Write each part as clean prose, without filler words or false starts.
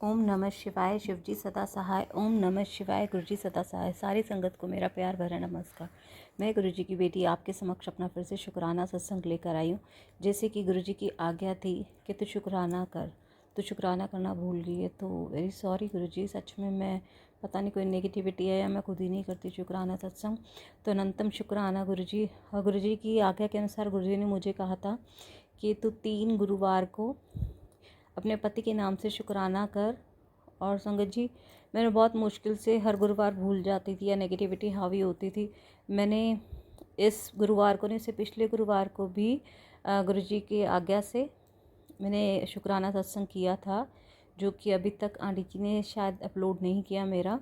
ओम नमः शिवाय। शिवजी सदा सहाय। ओम नमः शिवाय। गुरुजी सदा सहाय। सारी संगत को मेरा प्यार भरा नमस्कार। मैं गुरुजी की बेटी आपके समक्ष अपना फिर से शुक्राना सत्संग लेकर आई हूँ। जैसे कि गुरुजी की आज्ञा थी कि तू शुक्राना कर, तो शुक्राना करना भूल गई है तो वेरी सॉरी गुरुजी। सच में मैं पता नहीं कोई नेगेटिविटी है या मैं खुद ही नहीं करती शुक्राना सत्संग। तो अनंतम शुक्राना गुरुजी। और गुरुजी की आज्ञा के अनुसार गुरुजी ने मुझे कहा था कि तू 3 गुरुवार को अपने पति के नाम से शुक्राना कर। और संगत जी, मैंने बहुत मुश्किल से हर गुरुवार भूल जाती थी या नेगेटिविटी हावी होती थी। मैंने इस गुरुवार को नहीं, इससे पिछले गुरुवार को भी गुरुजी की आज्ञा से मैंने शुक्राना सत्संग किया था, जो कि अभी तक आंटी जी ने शायद अपलोड नहीं किया मेरा।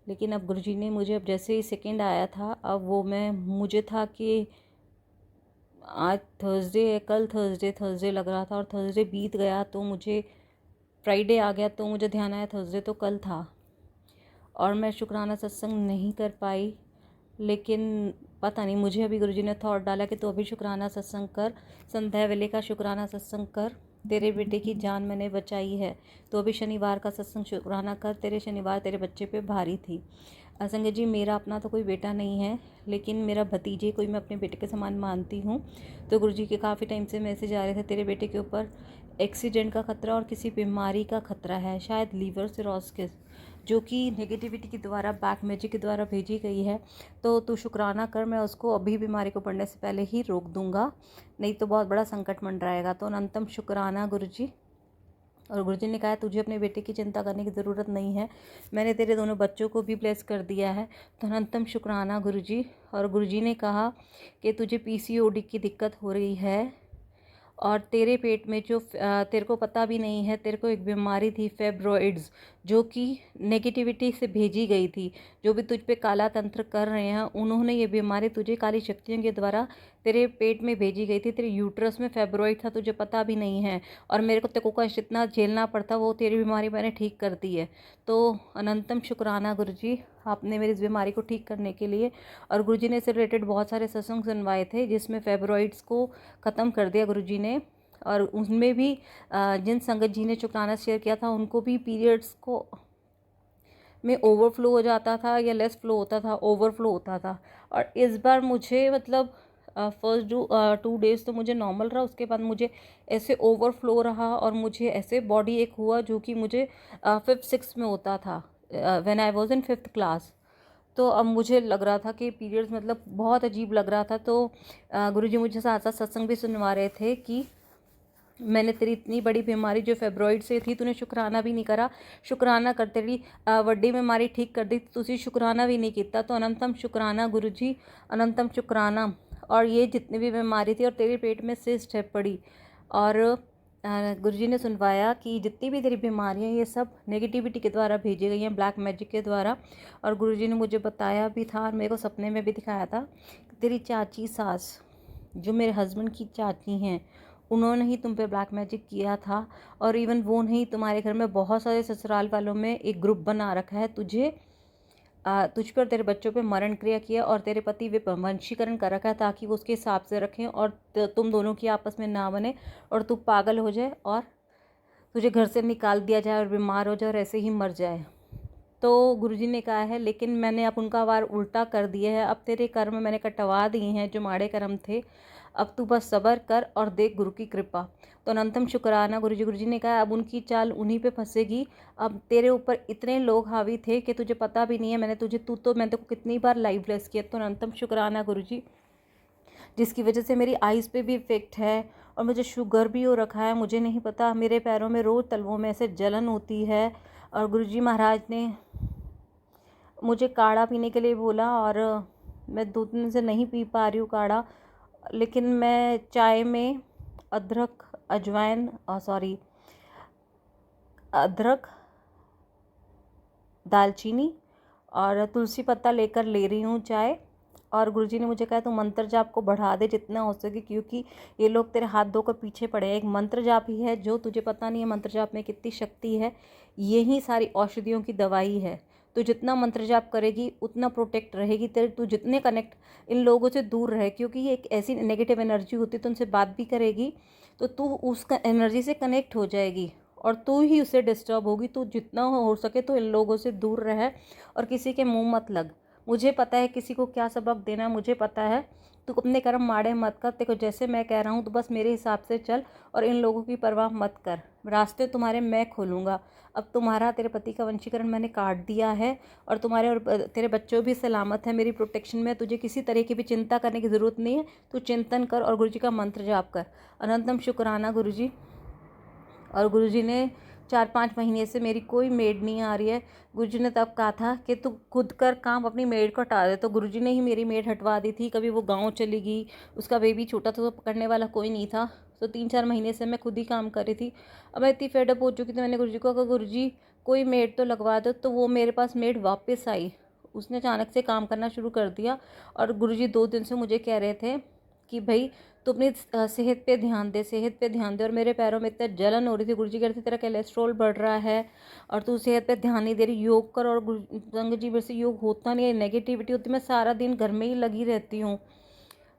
लेकिन अब गुरुजी ने मुझे, अब जैसे ही सेकंड आया था, अब वो मुझे था कि आज थर्सडे है, कल थर्सडे लग रहा था और थर्सडे बीत गया तो मुझे फ्राइडे आ गया, तो मुझे ध्यान आया थर्सडे तो कल था और मैं शुक्राना सत्संग नहीं कर पाई। लेकिन पता नहीं, मुझे अभी गुरुजी ने थॉट डाला कि तो अभी शुक्राना सत्संग कर, संध्या वेले का शुक्राना सत्संग कर। तेरे बेटे की जान मैंने बचाई है, तो अभी शनिवार का सत्संग शुक्राना कर। तेरे शनिवार तेरे बच्चे पे भारी थी। संगत जी, मेरा अपना तो कोई बेटा नहीं है, लेकिन मेरा भतीजे को ही मैं अपने बेटे के समान मानती हूँ। तो गुरुजी के काफ़ी टाइम से मैसेज आ रहे थे, तेरे बेटे के ऊपर एक्सीडेंट का खतरा और किसी बीमारी का खतरा है, शायद लीवर सिरोसिस, जो कि नेगेटिविटी के द्वारा, बैक मैजिक के द्वारा भेजी गई है। तो तू शुक्राना कर, मैं उसको अभी बीमारी को पड़ने से पहले ही रोक दूंगा, नहीं तो बहुत बड़ा संकट मंडराएगा। तो अनंतम शुक्राना गुरुजी। और गुरुजी ने कहा तुझे अपने बेटे की चिंता करने की ज़रूरत नहीं है, मैंने तेरे दोनों बच्चों को भी ब्लेस कर दिया है। तो अनंतम शुक्राना गुरुजी। और गुरुजी ने कहा कि तुझे पीसीओडी की दिक्कत हो रही है और तेरे पेट में जो तेरे को पता भी नहीं है, तेरे को एक बीमारी थी फेब्रॉइड्स, जो कि नेगेटिविटी से भेजी गई थी। जो भी तुझ पे काला तंत्र कर रहे हैं, उन्होंने ये बीमारी तुझे काली शक्तियों के द्वारा तेरे पेट में भेजी गई थी। तेरे यूट्रस में फेब्रॉइड था, तुझे पता भी नहीं है, और मेरे को तेरे को जितना झेलना पड़ता वो तेरी बीमारी मैंने ठीक कर दी है। तो अनंतम शुक्राना गुरुजी, आपने मेरी इस बीमारी को ठीक करने के लिए। और गुरुजी ने इससे रिलेटेड बहुत सारे सत्संग सुनवाए थे, जिसमें फेब्रॉइड्स को ख़त्म कर दिया गुरुजी ने। और उसमें भी जिन संगत जी ने शुक्राना शेयर किया था, उनको भी पीरियड्स को में ओवरफ्लो हो जाता था या लेस फ्लो होता था, ओवरफ्लो होता था। और इस बार मुझे मतलब फर्स्ट 2 डेज़ तो मुझे नॉर्मल रहा, उसके बाद मुझे ऐसे ओवरफ्लो रहा और मुझे ऐसे बॉडी एक हुआ जो कि मुझे 5th-6th में होता था, when I was in 5th class. तो अब मुझे लग रहा था कि पीरियड्स मतलब बहुत अजीब लग रहा था। तो गुरुजी मुझे साथ साथ सत्संग भी सुनवा रहे थे कि मैंने तेरी इतनी बड़ी बीमारी जो फेब्रॉइड से थी, तूने शुक्राना भी नहीं करा, शुक्राना कर, तेरी वड्डी बीमारी ठीक कर दी, तुझे शुक्राना भी नहीं किया। तो अनंतम शुक्राना गुरुजी, अनंतम शुक्राना। और ये जितनी भी बीमारी थी, और तेरे पेट में सिस्ट है पड़ी, और गुरुजी ने सुनवाया कि जितनी भी तेरी बीमारियां, ये सब नेगेटिविटी के द्वारा भेजी गई हैं, ब्लैक मैजिक के द्वारा। और गुरुजी ने मुझे बताया भी था और मेरे को सपने में भी दिखाया था, तेरी चाची सास, जो मेरे हस्बैंड की चाची हैं, उन्होंने ही तुम पे ब्लैक मैजिक किया था। और इवन वो नहीं, तुम्हारे घर में बहुत सारे ससुराल वालों में एक ग्रुप बना रखा है, तुझ पर, तेरे बच्चों पे मरण क्रिया किया और तेरे पति वंशीकरण कर रखा है, ताकि वो उसके हिसाब से रखें और तुम दोनों की आपस में ना बने और तू पागल हो जाए और तुझे घर से निकाल दिया जाए और बीमार हो जाए और ऐसे ही मर जाए। तो गुरुजी ने कहा है, लेकिन मैंने अब उनका वार उल्टा कर दिया है, अब तेरे कर्म मैंने कटवा दिए हैं जो माड़े कर्म थे, अब तू बस सब्र कर और देख गुरु की कृपा। तो अनंतम शुक्राना गुरुजी। गुरुजी ने कहा अब उनकी चाल उन्हीं पे फंसेगी, अब तेरे ऊपर इतने लोग हावी थे कि तुझे पता भी नहीं है। मैंने तेरे को कितनी बार लाइव ब्लेस किया। तो अनंतम शुक्राना गुरुजी, जिसकी वजह से मेरी आइज़ पे भी इफेक्ट है और मुझे शुगर भी हो रखा है, मुझे नहीं पता, मेरे पैरों में रोज़ तलवों में ऐसे जलन होती है। और गुरुजी महाराज ने मुझे काढ़ा पीने के लिए बोला, और मैं 2 दिन से नहीं पी पा रही हूँ काढ़ा। लेकिन मैं चाय में अदरक, अजवाइन, अदरक, दालचीनी और तुलसी पत्ता लेकर ले रही हूँ चाय। और गुरुजी ने मुझे कहा तू मंत्र जाप को बढ़ा दे जितना हो सके, क्योंकि ये लोग तेरे हाथ धोकर पीछे पड़े हैं। एक मंत्र जाप ही है, जो तुझे पता नहीं है मंत्र जाप में कितनी शक्ति है। यही सारी औषधियों की दवाई है। तो जितना मंत्र जाप करेगी उतना प्रोटेक्ट रहेगी तेरे, तू जितने कनेक्ट इन लोगों से दूर रहे, क्योंकि ये एक ऐसी नेगेटिव एनर्जी होती है, तो उनसे बात भी करेगी तो तू उस एनर्जी से कनेक्ट हो जाएगी और तू ही उससे डिस्टर्ब होगी। तू जितना हो सके तो इन लोगों से दूर रहे और किसी के मुंह मत लग। मुझे पता है किसी को क्या सबक देना है, मुझे पता है। तू अपने कर्म माड़े मत कर। देखो जैसे मैं कह रहा हूँ तो बस मेरे हिसाब से चल और इन लोगों की परवाह मत कर। रास्ते तुम्हारे मैं खोलूँगा। अब तुम्हारा तेरे पति का वंशीकरण मैंने काट दिया है और तुम्हारे और तेरे बच्चों भी सलामत है मेरी प्रोटेक्शन में। तुझे किसी तरह की भी चिंता करने की ज़रूरत नहीं है। तू चिंतन कर और गुरुजी का मंत्र जाप कर। अनंतम शुक्राना गुरुजी। और गुरुजी ने 4-5 महीने से मेरी कोई मेड नहीं आ रही है। गुरुजी ने तब कहा था कि तू खुद कर काम, अपनी मेड को हटा दे। तो गुरुजी ने ही मेरी मेड हटवा दी थी। कभी वो गांव चली गई, उसका बेबी छोटा था तो पकड़ने वाला कोई नहीं था। तो 3-4 महीने से मैं खुद ही काम कर रही थी। अब मैं इतनी फेडअप हो चुकी थी। मैंने गुरुजी को कहा गुरुजी कोई मेड तो लगवा दो। तो वो मेरे पास मेड वापस आई। उसने अचानक से काम करना शुरू कर दिया और गुरुजी 2 दिन से मुझे कह रहे थे कि भाई तो अपनी सेहत पे ध्यान दे, सेहत पे ध्यान दे। और मेरे पैरों में इतना जलन हो रही थी। गुरुजी कह रहे थे तेरा कोलेस्ट्रॉल बढ़ रहा है और तू सेहत पे ध्यान नहीं दे रही, योग कर। और संगत जी मेरे से योग होता नहीं है, नेगेटिविटी होती है। मैं सारा दिन घर में ही लगी रहती हूँ।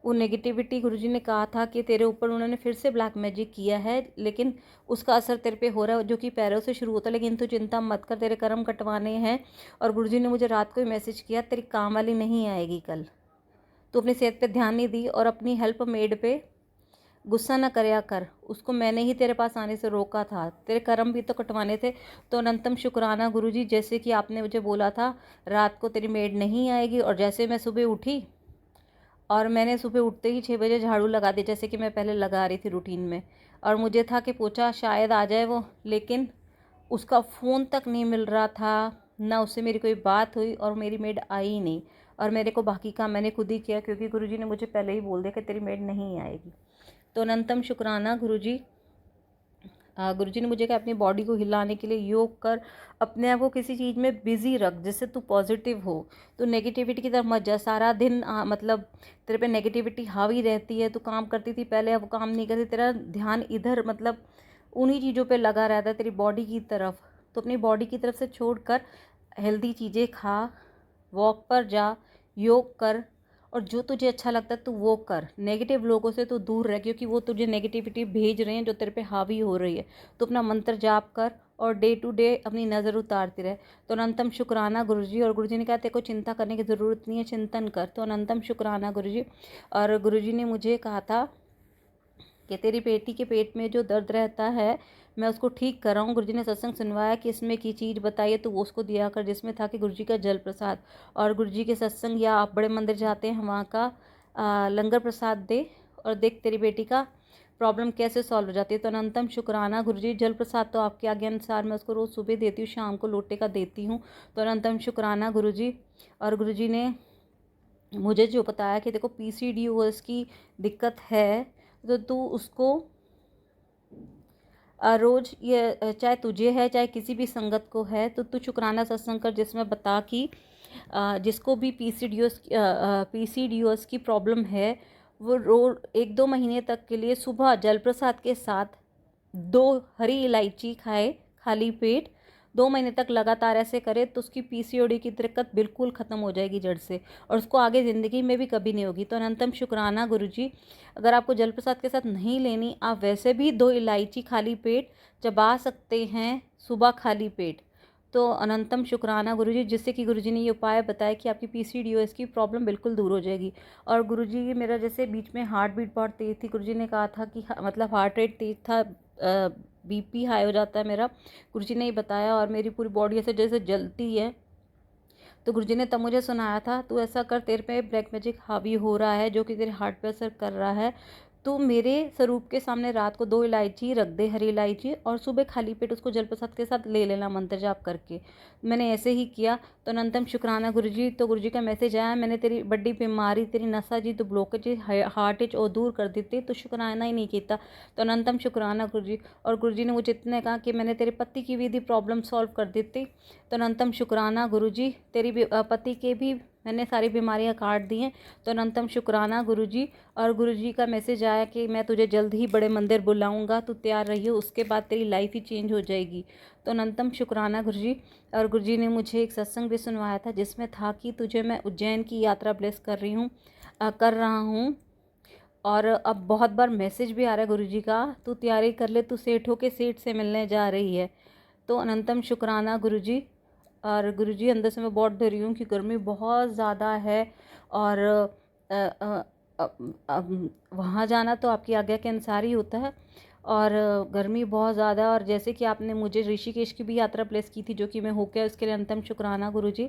वो नेगेटिविटी गुरुजी ने कहा था कि तेरे ऊपर उन्होंने फिर से ब्लैक मैजिक किया है, लेकिन उसका असर तेरे पे हो रहा है, जो कि पैरों से शुरू होता है। लेकिन तू चिंता मत कर, तेरे कर्म कटवाने हैं। और गुरुजी ने मुझे रात को ही मैसेज किया तेरी काम वाली नहीं आएगी कल। तू अपनी सेहत पे ध्यान नहीं दी और अपनी हेल्प मेड पे गुस्सा न करया कर। उसको मैंने ही तेरे पास आने से रोका था। तेरे कर्म भी तो कटवाने थे। तो अनंतम शुक्राना गुरुजी। जैसे कि आपने मुझे बोला था रात को तेरी मेड नहीं आएगी, और जैसे मैं सुबह उठी और मैंने सुबह उठते ही 6 बजे झाड़ू लगा दी, जैसे कि मैं पहले लगा रही थी रूटीन में। और मुझे था कि पोछा शायद आ जाए वो, लेकिन उसका फ़ोन तक नहीं मिल रहा था, ना उससे मेरी कोई बात हुई और मेरी मेड आई ही नहीं। और मेरे को बाकी काम मैंने खुद ही किया, क्योंकि गुरुजी ने मुझे पहले ही बोल दिया कि तेरी मेड नहीं आएगी। तो अनंतम शुक्राना गुरुजी। गुरुजी ने मुझे कहा अपनी बॉडी को हिलाने के लिए योग कर, अपने आप को किसी चीज़ में बिज़ी रख जिससे तू पॉजिटिव हो। तो नेगेटिविटी की तरफ मत जा। सारा दिन मतलब तेरे पे नेगेटिविटी हावी रहती है। तू काम करती थी पहले, अब काम नहीं करती, तेरा ध्यान इधर मतलब उन्हीं चीज़ों पे लगा रहता है, तेरी बॉडी की तरफ। तो अपनी बॉडी की तरफ से छोड़ कर हेल्दी चीज़ें खा, वॉक पर जा, योग कर, और जो तुझे अच्छा लगता है तू वो कर। नेगेटिव लोगों से तू दूर रह, क्योंकि वो तुझे नेगेटिविटी भेज रहे हैं जो तेरे पे हावी हो रही है। तो अपना मंत्र जाप कर और डे टू डे अपनी नज़र उतारती रहे। तो अनंतम शुक्राना गुरुजी। और गुरुजी ने कहा तेरे को चिंता करने की ज़रूरत नहीं है, चिंतन कर। तो अनंतम शुक्राना गुरुजी। और गुरुजी ने मुझे कहा था कि तेरी बेटी के पेट में जो दर्द रहता है मैं उसको ठीक कर रहा हूँ। गुरुजी ने सत्संग सुनवाया कि इसमें की चीज़ बताइए तो वो उसको दिया कर, जिसमें था कि गुरुजी का जल प्रसाद और गुरुजी के सत्संग, या आप बड़े मंदिर जाते हैं वहाँ का लंगर प्रसाद दे और देख तेरी बेटी का प्रॉब्लम कैसे सॉल्व हो जाती है। तो अनंतम शुक्राना गुरुजी। जल प्रसाद तो आपके आज्ञा अनुसार मैं उसको रोज़ सुबह देती हूँ, शाम को लोटे का देती हूँ। तो अनंतम शुक्राना गुरुजी। और गुरुजी ने मुझे जो बताया कि देखो PCOS की दिक्कत है, तो तू उसको रोज़, ये चाहे तुझे है चाहे किसी भी संगत को है, तो तू शुक्राना सत्संग कर, जिसमें बता कि जिसको भी PCOS की प्रॉब्लम है वो 1-2 महीने तक के लिए सुबह जल प्रसाद के साथ 2 हरी इलायची खाए खाली पेट। 2 महीने तक लगातार ऐसे करे तो उसकी PCOD की दिक्कत बिल्कुल ख़त्म हो जाएगी जड़ से, और उसको आगे ज़िंदगी में भी कभी नहीं होगी। तो अनंतम शुक्राना गुरुजी। अगर आपको जल प्रसाद के साथ नहीं लेनी, आप वैसे भी 2 इलायची खाली पेट चबा सकते हैं सुबह खाली पेट। तो अनंतम शुक्राना गुरुजी, जिससे कि गुरुजी ने ये उपाय बताया कि आपकी PCOS की प्रॉब्लम बिल्कुल दूर हो जाएगी। और गुरुजी मेरा जैसे बीच में हार्ट बीट बहुत तेज़ थी, गुरुजी ने कहा था कि मतलब हार्ट रेट तेज़ था, BP हाई हो जाता है मेरा, गुरुजी ने ही बताया। और मेरी पूरी बॉडी ऐसे जैसे जलती है। तो गुरुजी ने तब मुझे सुनाया था तू ऐसा कर, तेरे पे ब्लैक मैजिक हावी हो रहा है जो कि तेरे हार्ट पे असर कर रहा है। तो मेरे स्वरूप के सामने रात को 2 इलायची रख दे, हरी इलायची, और सुबह खाली पेट उसको जल प्रसाद के साथ ले लेना मंत्र जाप करके। मैंने ऐसे ही किया। तो अनंतम शुक्राना गुरुजी। तो गुरुजी का मैसेज आया, मैंने तेरी बड़ी बीमारी, तेरी नसा जी तो ब्लॉकेज हार्ट और दूर कर देते, तो शुक्राना ही नहीं किया। तो अनंतम शुक्राना गुरुजी। और गुरुजी ने मुझे इतने कहा कि मैंने तेरे पति की भी प्रॉब्लम सॉल्व कर देती। तो अनंतम शुक्राना गुरुजी। तेरी पति के भी मैंने सारी बीमारियां काट दी हैं। तो अनंतम शुक्राना गुरुजी। और गुरुजी का मैसेज आया कि मैं तुझे जल्द ही बड़े मंदिर बुलाऊंगा, तू तैयार रहियो, उसके बाद तेरी लाइफ ही चेंज हो जाएगी। तो अनंतम शुक्राना गुरुजी। और गुरुजी ने मुझे एक सत्संग भी सुनवाया था, जिसमें था कि तुझे मैं उज्जैन की यात्रा ब्लेस कर रहा हूँ। और अब बहुत बार मैसेज भी आ रहा है गुरुजी का, तू तैयारी कर ले, तू सेठ हो के सेठ से मिलने जा रही है। तो अनंतम शुक्राना गुरुजी। और गुरुजी अंदर से मैं बहुत डरी हूँ कि गर्मी बहुत ज़्यादा है, और वहाँ जाना तो आपकी आज्ञा के अनुसार ही होता है, और गर्मी बहुत ज़्यादा है। और जैसे कि आपने मुझे ऋषिकेश की भी यात्रा प्लेस की थी, जो कि मैं होके उसके लिए अनंतम शुक्राना गुरुजी।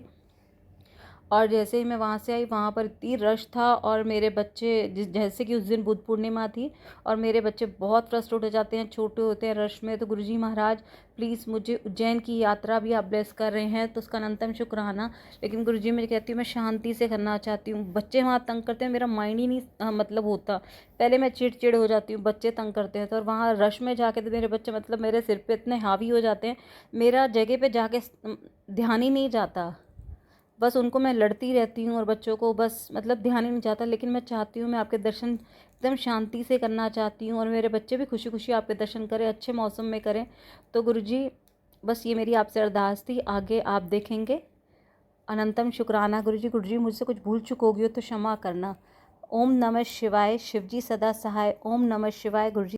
और जैसे ही मैं वहाँ से आई, वहाँ पर इतनी रश था, और मेरे बच्चे जैसे कि उस दिन बुद्ध पूर्णिमा थी, और मेरे बच्चे बहुत फ्रस्ट्रेट हो जाते हैं, छोटे होते हैं रश में। तो गुरुजी महाराज प्लीज़ मुझे उज्जैन की यात्रा भी आप ब्लेस कर रहे हैं, तो उसका अनंतम शुक्राना। लेकिन गुरुजी मैं कहती हूँ मैं शांति से करना चाहती हूँ, बच्चे वहाँ तंग करते हैं, मेरा माइंड ही नहीं मतलब होता। पहले मैं चिड़चिड़ हो जाती हूँ, बच्चे तंग करते हैं, तो और वहाँ रश में जाके तो मेरे बच्चे मतलब मेरे सिर पे इतने हावी हो जाते हैं, मेरा जगह पे जाके ध्यान ही नहीं जाता, बस उनको मैं लड़ती रहती हूँ, और बच्चों को बस मतलब ध्यान ही नहीं जाता। लेकिन मैं चाहती हूँ मैं आपके दर्शन एकदम शांति से करना चाहती हूँ, और मेरे बच्चे भी खुशी खुशी आपके दर्शन करें, अच्छे मौसम में करें। तो गुरुजी बस ये मेरी आपसे अरदास थी, आगे आप देखेंगे। अनंतम शुक्राना गुरुजी। गुरुजी मुझसे कुछ भूल चूक होगी हो तो क्षमा करना। ओम नमः शिवाय। शिवजी सदा सहाय। ओम नमः शिवाय गुरुजी।